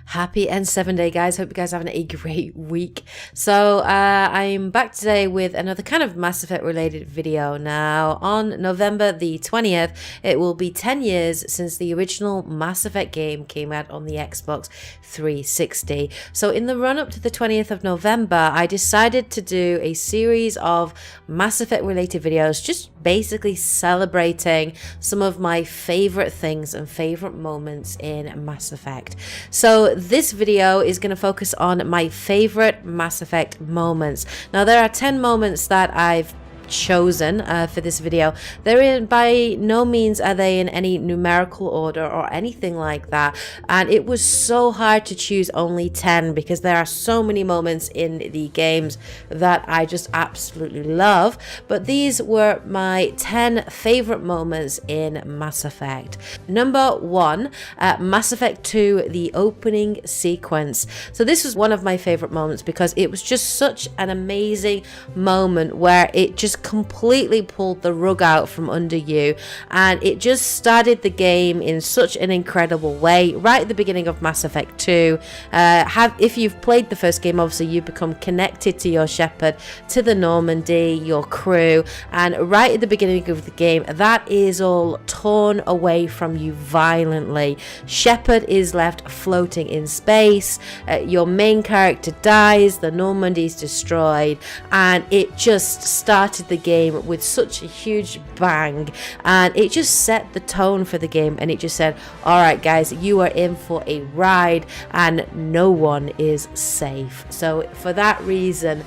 Happy N7Day, guys. Hope you guys are having a great week. So I'm back today with another kind of Mass Effect related video. Now on November the 20th, it will be 10 years since the original Mass Effect game came out on the Xbox 360. So in the run up to the 20th of November, I decided to do a series of Mass Effect related videos, just basically celebrating some of my favorite things and favorite moments in Mass Effect. So this video is going to focus on my favorite Mass Effect moments. Now there are 10 moments that I've chosen for this video. By no means are they in any numerical order or anything like that, and it was so hard to choose only 10 because there are so many moments in the games that I just absolutely love. But these were my 10 favorite moments in Mass Effect. Number 1, Mass Effect 2, the opening sequence. So this was one of my favorite moments because it was just such an amazing moment where it just completely pulled the rug out from under you, and it just started the game in such an incredible way right at the beginning of Mass Effect 2. If you've played the first game, obviously you become connected to your Shepard, to the Normandy, your crew, and right at the beginning of the game that is all torn away from you violently. Shepard is left floating in space, your main character dies, the Normandy's destroyed, and it just started the game with such a huge bang, and it just set the tone for the game, and it just said, all right guys, you are in for a ride and no one is safe. So for that reason,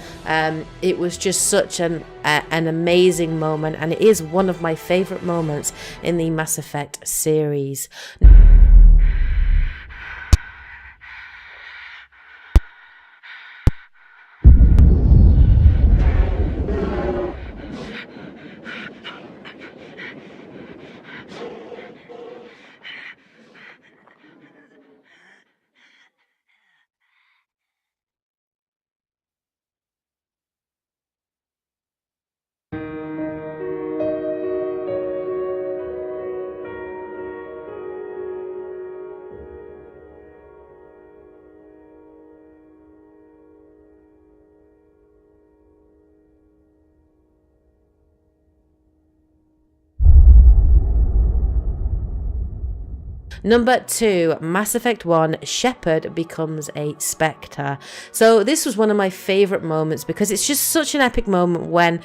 it was just such an amazing moment, and it is one of my favorite moments in the Mass Effect series. Number 2, Mass Effect 1, Shepard becomes a Spectre. So this was one of my favorite moments because it's just such an epic moment when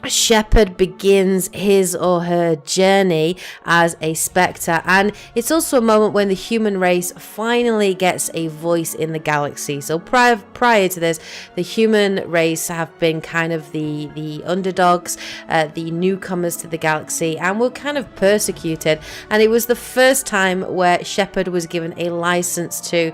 Shepard begins his or her journey as a Spectre, and it's also a moment when the human race finally gets a voice in the galaxy. So prior to this, the human race have been kind of the underdogs, the newcomers to the galaxy, and were kind of persecuted, and it was the first time where Shepard was given a license to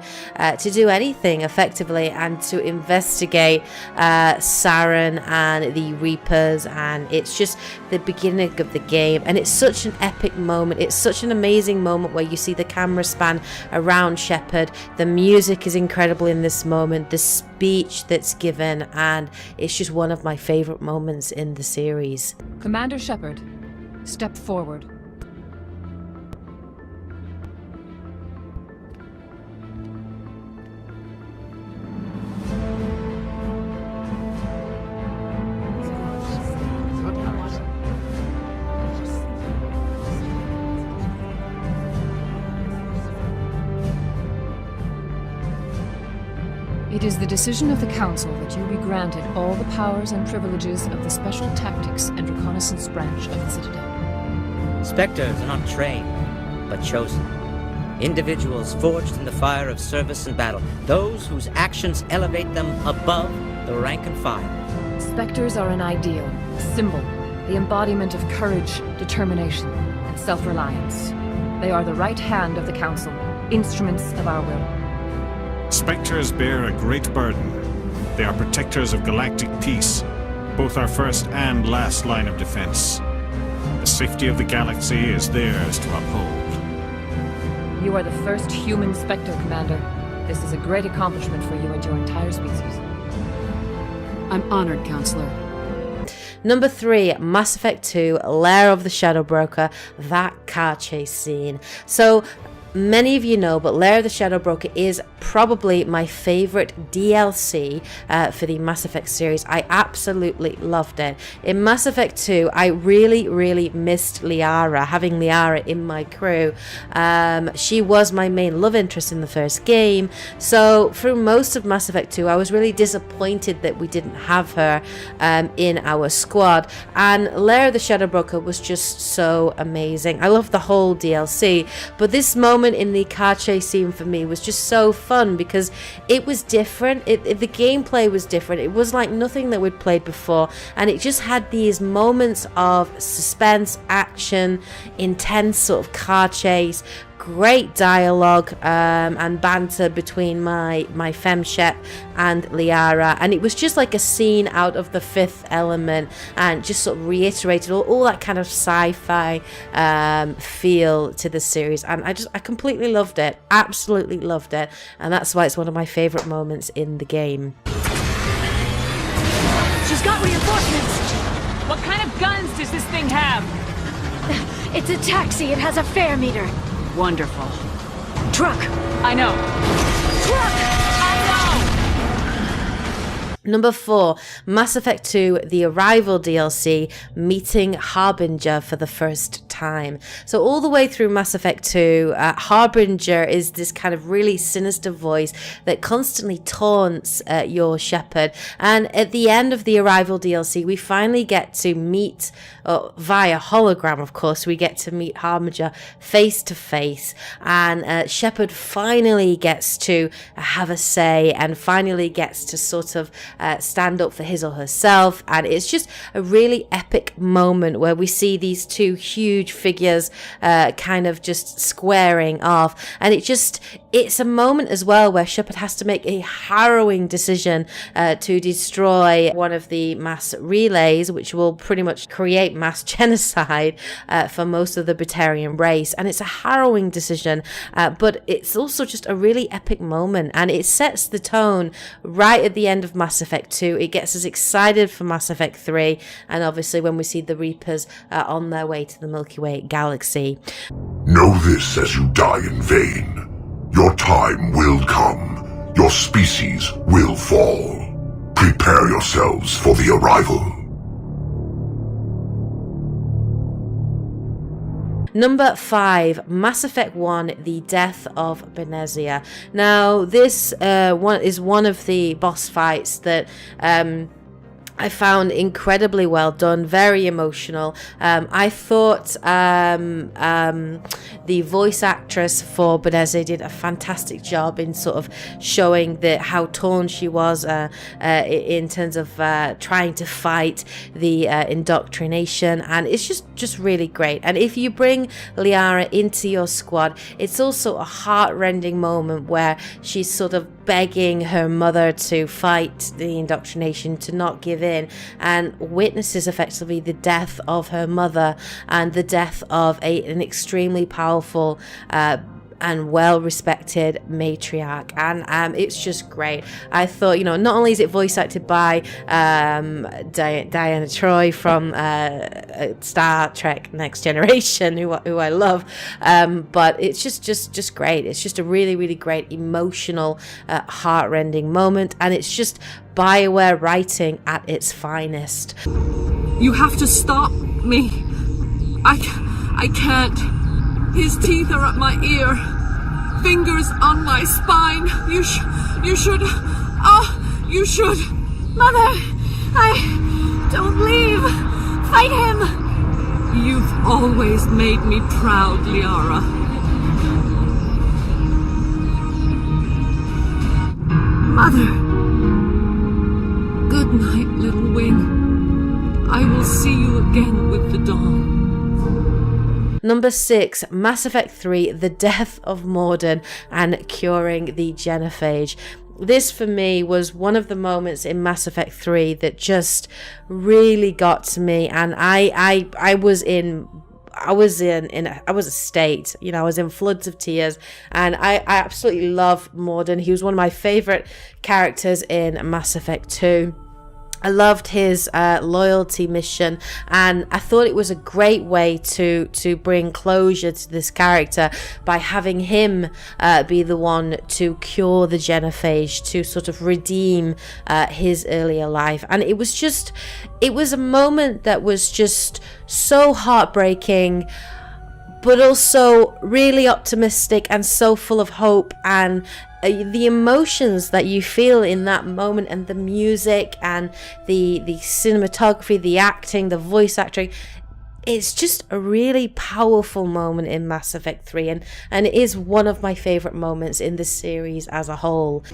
do anything effectively and to investigate Saren and the Reapers. And it's just the beginning of the game, and it's such an epic moment. It's such an amazing moment where you see the camera span around Shepard. The music is incredible in this moment, the speech that's given, and it's just one of my favorite moments in the series. Commander Shepard, step forward. It is the decision of the Council that you be granted all the powers and privileges of the Special Tactics and Reconnaissance branch of the Citadel. Spectres are not trained, but chosen. Individuals forged in the fire of service and battle, those whose actions elevate them above the rank and file. Spectres are an ideal, a symbol, the embodiment of courage, determination, and self-reliance. They are the right hand of the Council, instruments of our will. Spectres bear a great burden. They are protectors of galactic peace, both our first and last line of defense. The safety of the galaxy is theirs to uphold. You are the first human Spectre, Commander. This is a great accomplishment for you and your entire species. I'm honored, Counselor. Number 3, Mass Effect 2, Lair of the Shadow Broker, that car chase scene. So many of you know, but Lair of the Shadow Broker is probably my favorite DLC for the Mass Effect series. I absolutely loved it. In Mass Effect 2, I really missed Liara, having Liara in my crew. She was my main love interest in the first game, so through most of Mass Effect 2, I was really disappointed that we didn't have her in our squad, and Lair of the Shadow Broker was just so amazing. I loved the whole DLC, but this moment in the car chase scene for me was just so fun because it was different. The gameplay was different. It was like nothing that we'd played before, and it just had these moments of suspense, action, intense sort of car chase, great dialogue and banter between my femshep and Liara, and it was just like a scene out of The Fifth Element, and just sort of reiterated all that kind of sci-fi feel to the series, and I completely loved it, absolutely loved it, and that's why it's one of my favorite moments in the game. She's got reinforcements! What kind of guns does this thing have? It's a taxi. It has a fare meter. Wonderful. Truck. I know. Truck! I know! Number 4, Mass Effect 2, the Arrival DLC, meeting Harbinger for the first time. So all the way through Mass Effect 2, Harbinger is this kind of really sinister voice that constantly taunts your Shepard. And at the end of the Arrival DLC, we finally get to meet, via hologram of course, we get to meet Harbinger face to face. And Shepard finally gets to have a say and finally gets to sort of stand up for his or herself, and it's just a really epic moment where we see these two huge figures kind of just squaring off, and it's a moment as well where Shepard has to make a harrowing decision to destroy one of the mass relays, which will pretty much create mass genocide for most of the Batarian race, and it's a harrowing decision, but it's also just a really epic moment, and it sets the tone right at the end of Mass Effect 2. It gets us excited for Mass Effect 3, and obviously when we see the Reapers on their way to the Milky Way galaxy. Know this as you die in vain. Your time will come. Your species will fall. Prepare yourselves for the arrival. Number 5, Mass Effect 1, The Death of Benezia. Now, this is one of the boss fights that I found incredibly well done, very emotional. I thought the voice actress for Benezia did a fantastic job in sort of showing how torn she was in terms of trying to fight the indoctrination, and it's just really great. And if you bring Liara into your squad, it's also a heart-rending moment where she's sort of begging her mother to fight the indoctrination, to not give in, and witnesses effectively the death of her mother and the death of an extremely powerful and well-respected matriarch, and it's just great. I thought, not only is it voice acted by Diana Troy from Star Trek Next Generation, who I love, but it's just great. It's just a really great emotional, heart-rending moment, and it's just BioWare writing at its finest. You have to stop me. I can't. His teeth are at my ear. Fingers on my spine. You should. Oh, you should. Mother! Don't leave! Fight him! You've always made me proud, Liara. Mother! Good night, little wing. I will see you again with the dawn. Number 6, Mass Effect 3, The Death of Mordin and Curing the Genophage. This for me was one of the moments in Mass Effect 3 that just really got to me, and I was a state, I was in floods of tears, and I absolutely love Mordin. He was one of my favorite characters in Mass Effect 2. I loved his loyalty mission, and I thought it was a great way to bring closure to this character by having him be the one to cure the genophage, to sort of redeem his earlier life. And it was a moment that was just so heartbreaking, but also really optimistic and so full of hope, and the emotions that you feel in that moment, and the music and the cinematography, the acting, the voice acting, it's just a really powerful moment in Mass Effect 3, and it is one of my favorite moments in the series as a whole.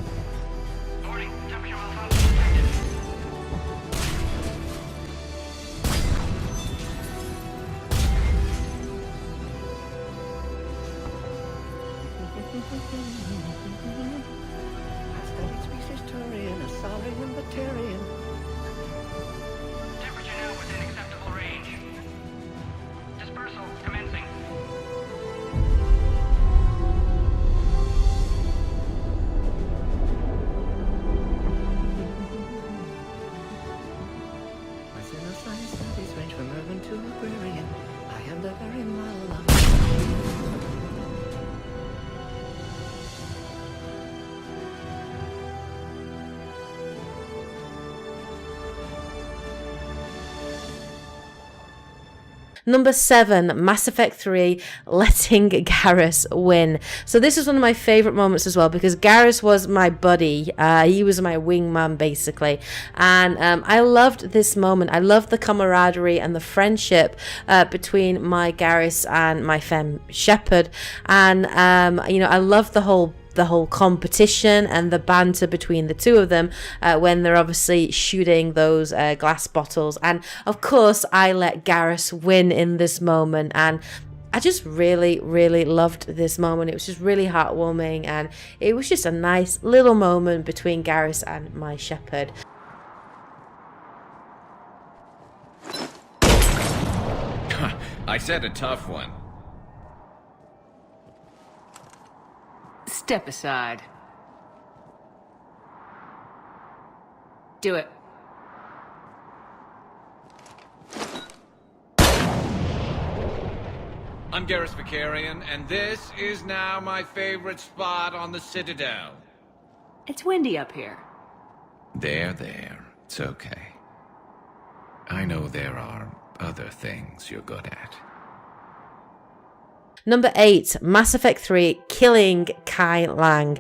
Number 7, Mass Effect 3, letting Garrus win. So this is one of my favorite moments as well, because Garrus was my buddy. He was my wingman, basically. And I loved this moment. I loved the camaraderie and the friendship between my Garrus and my femme Shepard. And, you know, I loved the whole competition and the banter between the two of them when they're obviously shooting those glass bottles. And of course I let Garrus win in this moment, and I just really loved this moment. It was just really heartwarming, and it was just a nice little moment between Garrus and my Shepard. I said a tough one. Step aside. Do it. I'm Garrus Vicarian, and this is now my favorite spot on the Citadel. It's windy up here. There. It's okay. I know there are other things you're good at. Number 8, Mass Effect 3, killing Kai Lang.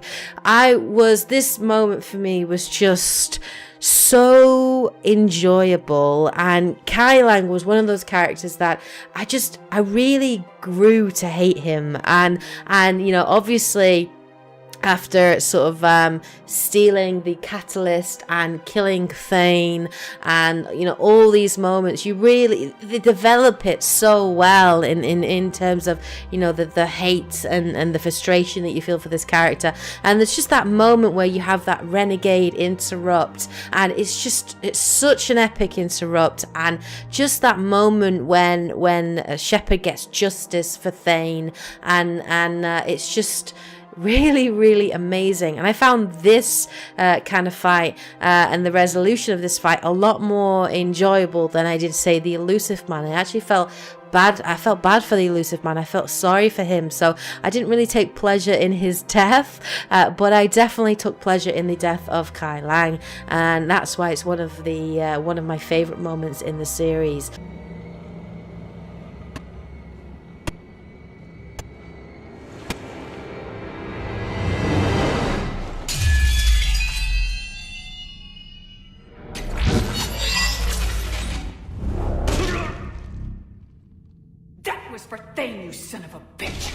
This moment for me was just so enjoyable, and Kai Lang was one of those characters that I really grew to hate him, and you know, obviously after sort of stealing the catalyst and killing Thane, and you know, all these moments, they develop it so well in terms of, you know, the hate and the frustration that you feel for this character. And there's just that moment where you have that renegade interrupt, and it's such an epic interrupt, and just that moment when Shepard gets justice for Thane, and it's just really amazing. And I found this kind of fight and the resolution of this fight a lot more enjoyable than I did, say, the Elusive Man. I actually felt bad. I felt bad for the Elusive Man. I felt sorry for him. So I didn't really take pleasure in his death, but I definitely took pleasure in the death of Kai Lang, and that's why it's one of my favorite moments in the series. For Thane, you son of a bitch!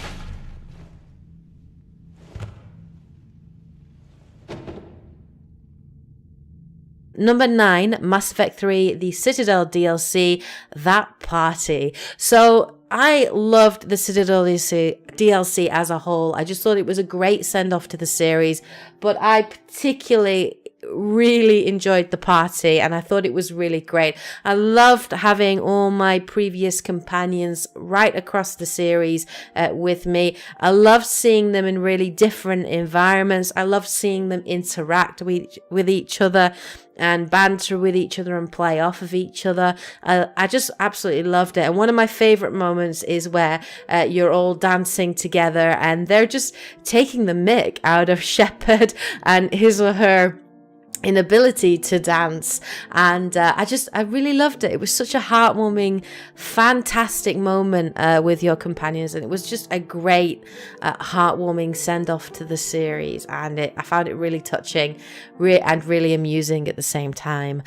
Number 9, Mass Effect 3, the Citadel DLC, That Party. So I loved the Citadel DLC as a whole. I just thought it was a great send-off to the series, but I particularly really enjoyed the party, and I thought it was really great. I loved having all my previous companions right across the series with me. I loved seeing them in really different environments. I loved seeing them interact with each other and banter with each other and play off of each other. I just absolutely loved it. And one of my favorite moments is where you're all dancing together and they're just taking the mick out of Shepard and his or her inability to dance. And I really loved it. It was such a heartwarming, fantastic moment with your companions, and it was just a great heartwarming send-off to the series, and I found it really touching and really amusing at the same time.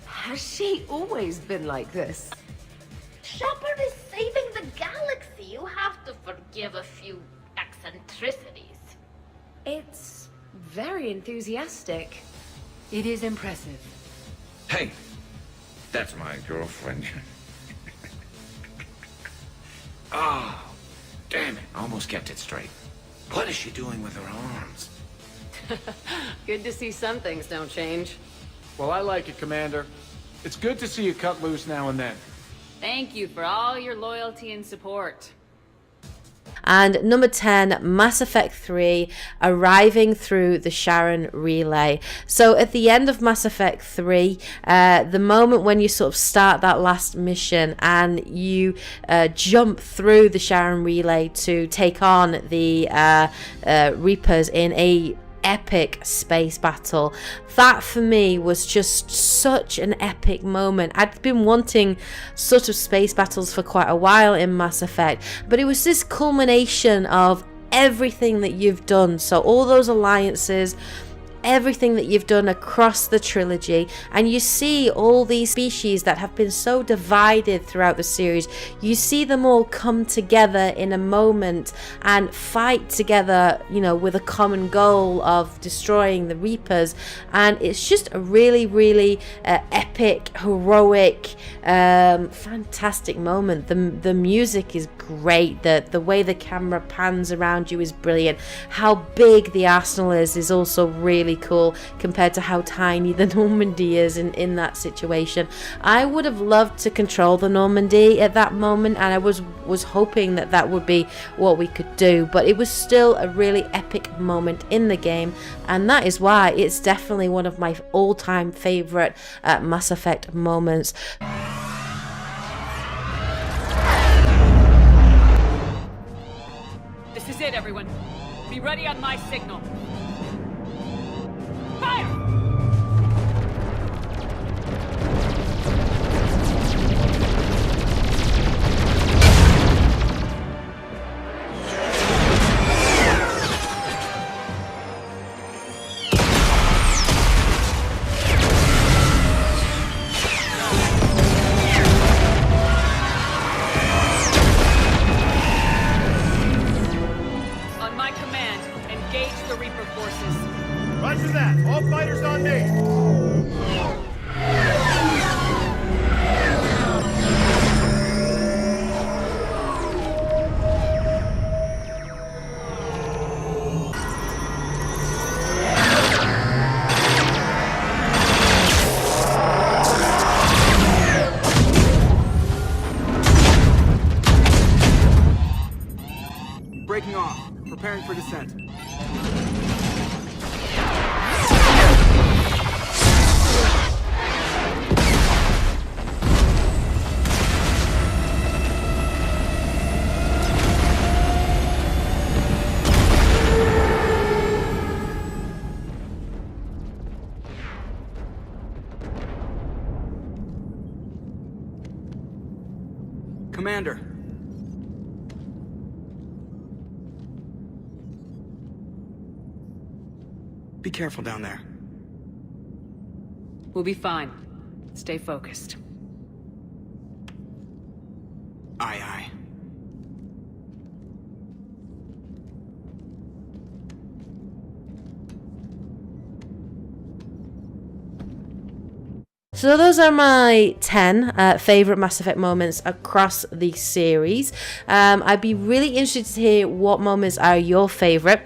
Has she always been like this? Shepard is saving the galaxy. You have to forgive a few eccentricities. It's very enthusiastic. It is impressive. Hey, that's my girlfriend. Oh, damn it. Almost kept it straight. What is she doing with her arms? Good to see some things don't change. Well, I like it, Commander. It's good to see you cut loose now and then. Thank you for all your loyalty and support. And number 10, Mass Effect 3, arriving through the Sharon relay. So at the end of Mass Effect 3, the moment when you sort of start that last mission and you jump through the Sharon relay to take on the Reapers in a epic space battle, that for me was just such an epic moment. I'd been wanting sort of space battles for quite a while in Mass Effect, but it was this culmination of everything that you've done. So all those alliances, everything that you've done across the trilogy, and you see all these species that have been so divided throughout the series, you see them all come together in a moment and fight together, you know, with a common goal of destroying the Reapers. And it's just a really, really epic, heroic, fantastic moment. The music is great, the way the camera pans around you is brilliant. How big the arsenal is also really cool compared to how tiny the Normandy is in that situation. I would have loved to control the Normandy at that moment, and I was hoping that would be what we could do, but it was still a really epic moment in the game, and that is why it's definitely one of my all-time favorite Mass Effect moments. This is it, everyone. Be ready on my signal. Fire! On my command, engage the Reaper forces. Roger that. All fighters on me. Breaking off. Preparing for descent. Commander. Be careful down there. We'll be fine. Stay focused. Aye, aye. So those are my 10 favourite Mass Effect moments across the series. I'd be really interested to hear what moments are your favourite.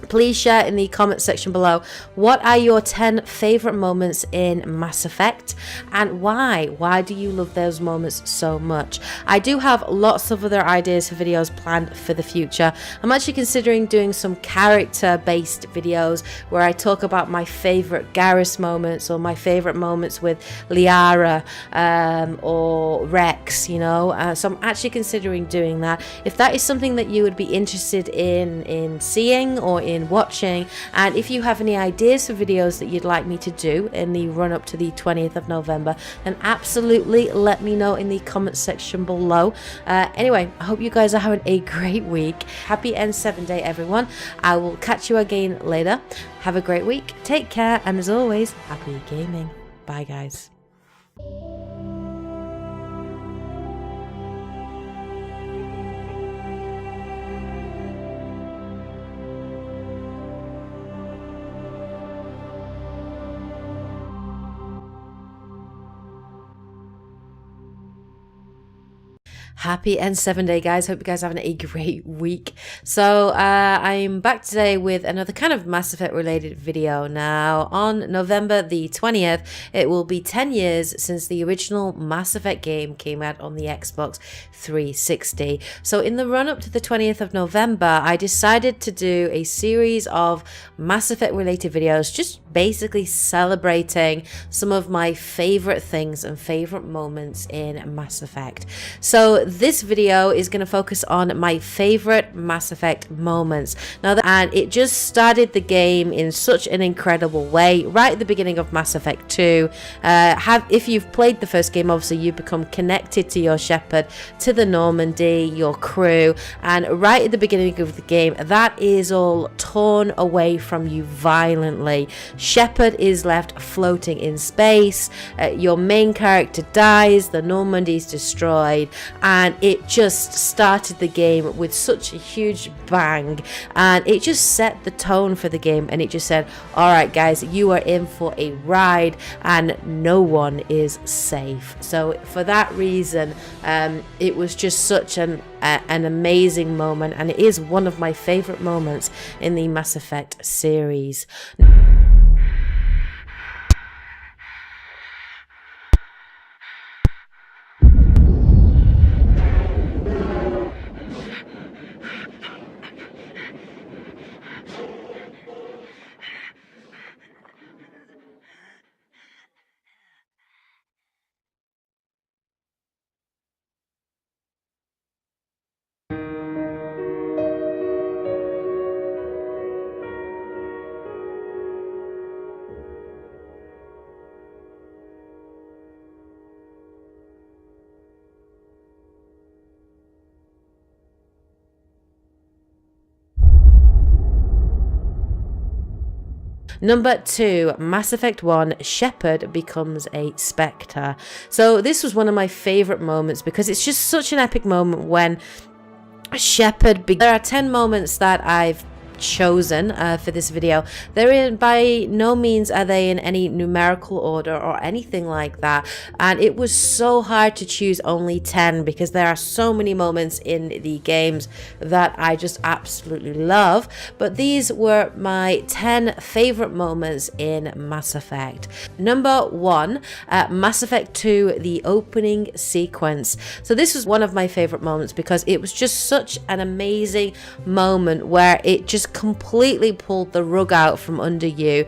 Please share in the comment section below, what are your 10 favorite moments in Mass Effect and why? Why do you love those moments so much? I do have lots of other ideas for videos planned for the future. I'm actually considering doing some character based videos where I talk about my favorite Garrus moments or my favorite moments with Liara or Rex, you know. So I'm actually considering doing that. If that is something that you would be interested in seeing or in watching, and if you have any ideas for videos that you'd like me to do in the run up to the 20th of November, then absolutely let me know in the comment section below. Anyway, I hope you guys are having a great week. Happy N7 Day, everyone. I will catch you again later. Have a great week, take care, and as always, happy gaming. Bye guys. Happy N7 Day, guys. Hope you guys are having a great week. So I'm back today with another kind of Mass Effect related video. Now on November the 20th, it will be 10 years since the original Mass Effect game came out on the Xbox 360. So in the run up to the 20th of November, I decided to do a series of Mass Effect related videos, just basically celebrating some of my favorite things and favorite moments in Mass Effect. So this video is going to focus on my favorite Mass Effect moments. And it just started the game in such an incredible way right at the beginning of Mass Effect 2. If you've played the first game, obviously you become connected to your Shepard, to the Normandy, your crew, and right at the beginning of the game that is all torn away from you violently. Shepard is left floating in space, your main character dies, the Normandy's destroyed, and it just started the game with such a huge bang, and it just set the tone for the game, and it just said, all right guys, you are in for a ride and no one is safe. So for that reason, it was just such an amazing moment, and it is one of my favorite moments in the Mass Effect series. Number 2, Mass Effect 1, Shepard becomes a Spectre. So this was one of my favorite moments because it's just such an epic moment when Shepard there are 10 moments that I've chosen for this video. They're in, by no means are they in any numerical order or anything like that, and it was so hard to choose only 10 because there are so many moments in the games that I just absolutely love, but these were my 10 favorite moments in Mass Effect. Number 1, Mass Effect 2, the opening sequence. So this was one of my favorite moments because it was just such an amazing moment where it just completely pulled the rug out from under you.